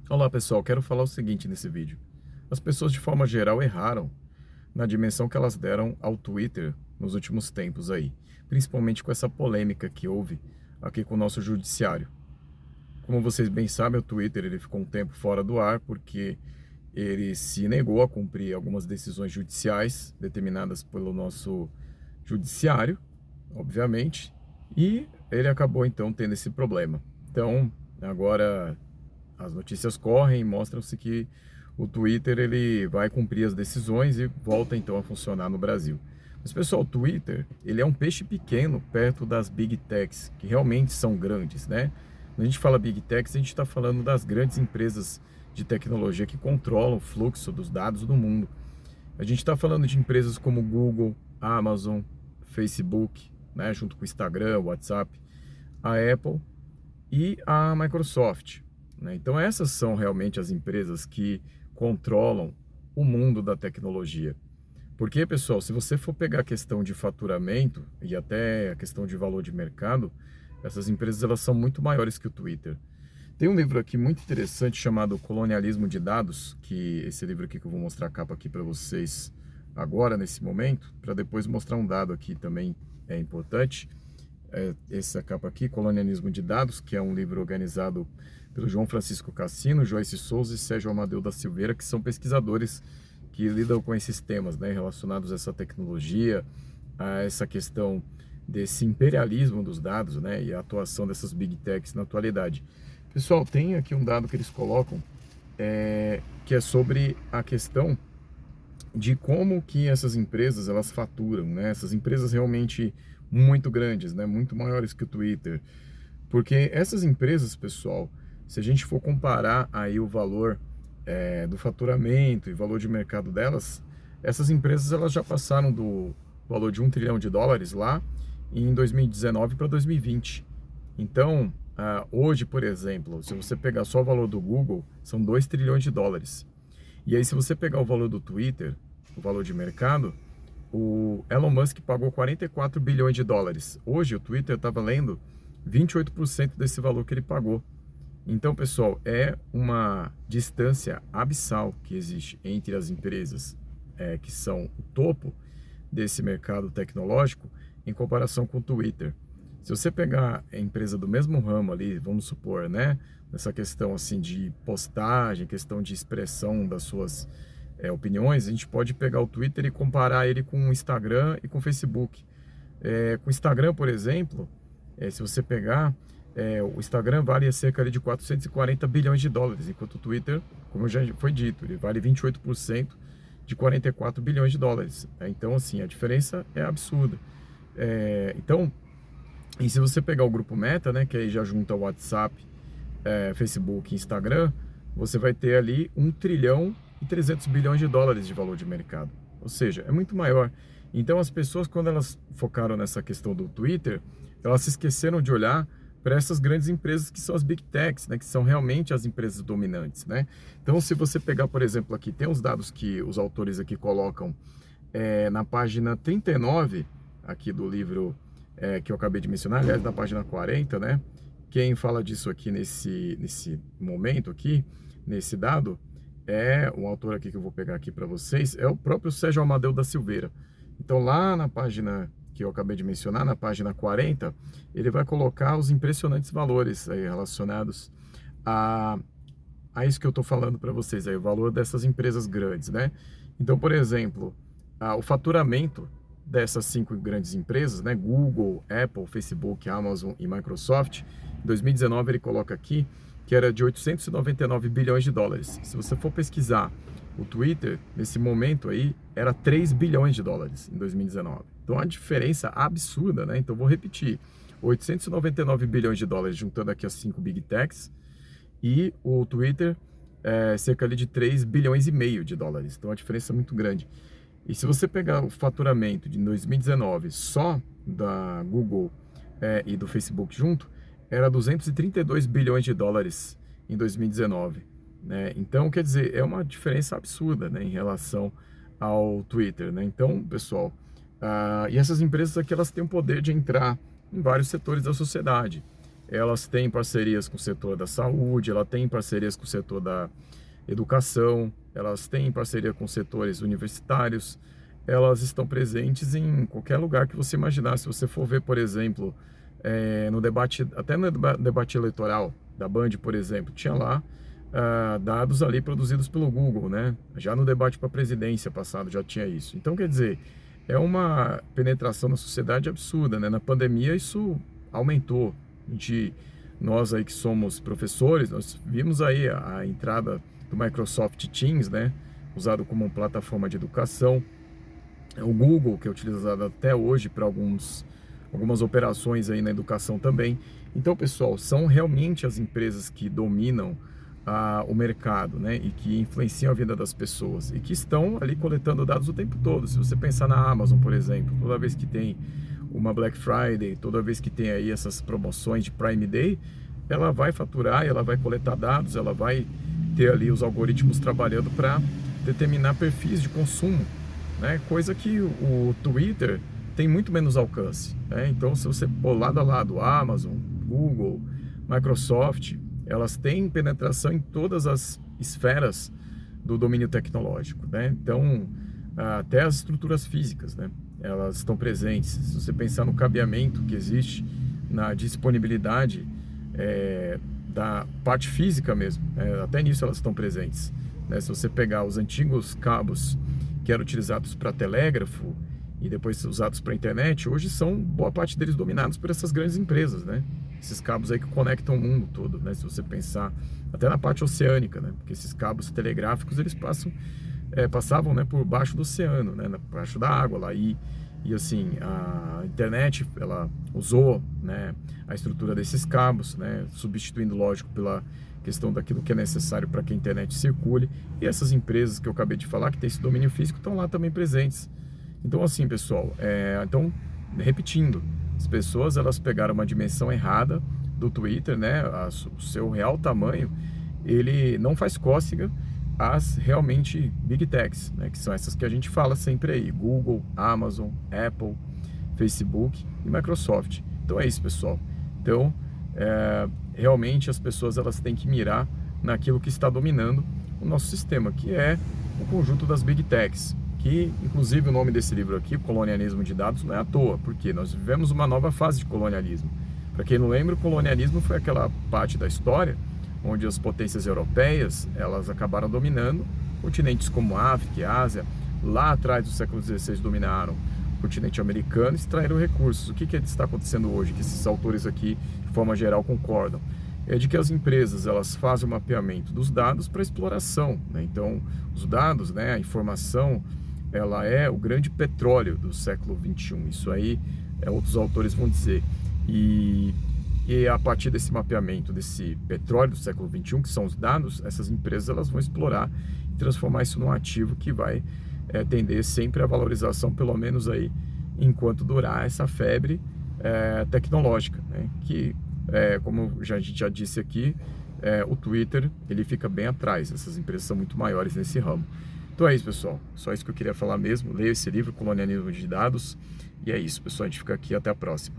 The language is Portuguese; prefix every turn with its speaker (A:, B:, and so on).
A: Olá pessoal, quero falar o seguinte nesse vídeo. As pessoas de forma geral erraram na dimensão que elas deram ao Twitter nos últimos tempos aí, principalmente com essa polêmica que houve aqui com o nosso judiciário. Como vocês bem sabem, o Twitter ele ficou um tempo fora do ar porque ele se negou a cumprir algumas decisões judiciais determinadas pelo nosso judiciário, obviamente, e ele acabou então tendo esse problema. Então, agora as notícias correm e mostram-se que o Twitter ele vai cumprir as decisões e volta então a funcionar no Brasil. Mas pessoal, o Twitter ele é um peixe pequeno perto das Big Techs, que realmente são grandes, né? Quando a gente fala Big Techs, a gente está falando das grandes empresas de tecnologia que controlam o fluxo dos dados do mundo. A gente está falando de empresas como Google, Amazon, Facebook, né, junto com o Instagram, WhatsApp, a Apple e a Microsoft, né? Então essas são realmente as empresas que controlam o mundo da tecnologia. Porque, pessoal, se você for pegar a questão de faturamento e até a questão de valor de mercado, essas empresas elas são muito maiores que o Twitter. Tem um livro aqui muito interessante chamado Colonialismo de Dados, que esse livro aqui que eu vou mostrar a capa aqui para vocês agora, nesse momento, para depois mostrar um dado aqui também é importante. Essa capa aqui, Colonialismo de Dados, que é um livro organizado pelo João Francisco Cassino, Joyce Souza e Sérgio Amadeu da Silveira, que são pesquisadores que lidam com esses temas, né, relacionados a essa tecnologia, a essa questão desse imperialismo dos dados, né, e a atuação dessas Big Techs na atualidade. Pessoal, tem aqui um dado que eles colocam, que é sobre a questão de como que essas empresas elas faturam, né? Essas empresas realmente muito grandes, né? Muito maiores que o Twitter. Porque essas empresas, pessoal, se a gente for comparar aí o valor do faturamento e valor de mercado delas, essas empresas elas já passaram do valor de US$ 1 trilhão lá em 2019 para 2020. Então, hoje, por exemplo, se você pegar só o valor do Google, são US$ 2 trilhões. E aí, se você pegar o valor do Twitter, o valor de mercado, o Elon Musk pagou US$ 44 bilhões. Hoje, o Twitter está valendo 28% desse valor que ele pagou. Então, pessoal, é uma distância abissal que existe entre as empresas que são o topo desse mercado tecnológico em comparação com o Twitter. Se você pegar a empresa do mesmo ramo ali, vamos supor, né, nessa questão assim de postagem, questão de expressão das suas opiniões, a gente pode pegar o Twitter e comparar ele com o Instagram e com o Facebook. Com o Instagram, por exemplo, se você pegar, o Instagram vale cerca de US$ 440 bilhões, enquanto o Twitter, como já foi dito, ele vale 28% de US$ 44 bilhões. Então, assim, a diferença é absurda. Então, e se você pegar o grupo Meta, né, que aí já junta o WhatsApp, Facebook e Instagram, você vai ter ali US$ 1 trilhão e 300 bilhões de valor de mercado. Ou seja, é muito maior. Então as pessoas, quando elas focaram nessa questão do Twitter, elas se esqueceram de olhar para essas grandes empresas que são as Big Techs, né, que são realmente as empresas dominantes, né? Então, se você pegar, por exemplo, aqui, tem os dados que os autores aqui colocam na página 39 aqui do livro que eu acabei de mencionar, aliás, na página 40, né? Quem fala disso aqui nesse momento aqui, nesse dado, é um autor aqui que eu vou pegar aqui para vocês, é o próprio Sérgio Amadeu da Silveira. Então, lá na página que eu acabei de mencionar, na página 40, ele vai colocar os impressionantes valores aí relacionados a isso que eu estou falando para vocês, aí, o valor dessas empresas grandes, né? Então, por exemplo, o faturamento dessas 5 grandes empresas, né, Google, Apple, Facebook, Amazon e Microsoft, em 2019 ele coloca aqui que era de US$ 899 bilhões. Se você for pesquisar o Twitter, nesse momento aí, era US$ 3 bilhões em 2019. Então, a diferença absurda, né? Então, vou repetir. US$ 899 bilhões juntando aqui as 5 Big Techs e o Twitter cerca ali de US$ 3,5 bilhões. Então, a diferença é muito grande. E se você pegar o faturamento de 2019 só da Google e do Facebook junto, era US$ 232 bilhões em 2019, né? Então, quer dizer, é uma diferença absurda, né, em relação ao Twitter, né? Então, pessoal, e essas empresas aqui, elas têm o poder de entrar em vários setores da sociedade. elas têm parcerias com o setor da saúde, ela tem parcerias com o setor da educação, elas têm parceria com setores universitários, elas estão presentes em qualquer lugar que você imaginar. Se você for ver, por exemplo, no debate, até no debate eleitoral da Band, por exemplo, tinha lá dados ali produzidos pelo Google, né? Já no debate para a presidência passado já tinha isso. Então, quer dizer, é uma penetração na sociedade absurda, né? Na pandemia isso aumentou. Nós aí que somos professores, nós vimos aí a entrada do Microsoft Teams, né? Usado como plataforma de educação. O Google, que é utilizado até hoje para algumas operações aí na educação também. Então, pessoal, são realmente as empresas que dominam o mercado, né, e que influenciam a vida das pessoas e que estão ali coletando dados o tempo todo. Se você pensar na Amazon, por exemplo, toda vez que tem uma Black Friday, toda vez que tem aí essas promoções de Prime Day, ela vai faturar, ela vai coletar dados, ela vai ter ali os algoritmos trabalhando para determinar perfis de consumo, né? Coisa que o Twitter tem muito menos alcance, né? Então, se você pôr lado a lado Amazon, Google, Microsoft, elas têm penetração em todas as esferas do domínio tecnológico, né? Então, até as estruturas físicas, né? Elas estão presentes. Se você pensar no cabeamento que existe, na disponibilidade da parte física mesmo, até nisso elas estão presentes, né? Se você pegar os antigos cabos que eram utilizados para telégrafo e depois usados para internet, hoje são boa parte deles dominados por essas grandes empresas, né? Esses cabos aí que conectam o mundo todo, né? Se você pensar até na parte oceânica, né? Porque esses cabos telegráficos eles passavam, né, por baixo do oceano, né? Baixo da água lá e assim a internet ela usou, né, a estrutura desses cabos, né? Substituindo, lógico, pela questão daquilo que é necessário para que a internet circule. E essas empresas que eu acabei de falar que tem esse domínio físico estão lá também presentes. Então, assim, pessoal, então, repetindo, as pessoas elas pegaram uma dimensão errada do Twitter, né? O seu real tamanho, ele não faz cócega às realmente Big Techs, né? Que são essas que a gente fala sempre aí: Google, Amazon, Apple, Facebook e Microsoft. Então é isso, pessoal. Então, realmente as pessoas elas têm que mirar naquilo que está dominando o nosso sistema, que é o conjunto das Big Techs. Que, inclusive, o nome desse livro aqui, Colonialismo de Dados, não é à toa, porque nós vivemos uma nova fase de colonialismo. Para quem não lembra, o colonialismo foi aquela parte da história onde as potências europeias elas acabaram dominando continentes como África e Ásia. Lá atrás do século XVI dominaram o continente americano e extraíram recursos. O que está acontecendo hoje, que esses autores aqui, de forma geral, concordam? É de que as empresas elas fazem o mapeamento dos dados para exploração, né? Então, os dados, né, a informação, ela é o grande petróleo do século XXI. Isso aí, outros autores vão dizer. E a partir desse mapeamento, desse petróleo do século XXI, que são os dados, essas empresas elas vão explorar e transformar isso num ativo que vai tender sempre à valorização, pelo menos aí, enquanto durar essa febre tecnológica, né? Que, como a gente já disse aqui, o Twitter ele fica bem atrás. Essas empresas são muito maiores nesse ramo. Então é isso, pessoal. Só isso que eu queria falar mesmo. Leia esse livro, Colonialismo de Dados. E é isso, pessoal. A gente fica aqui. Até a próxima.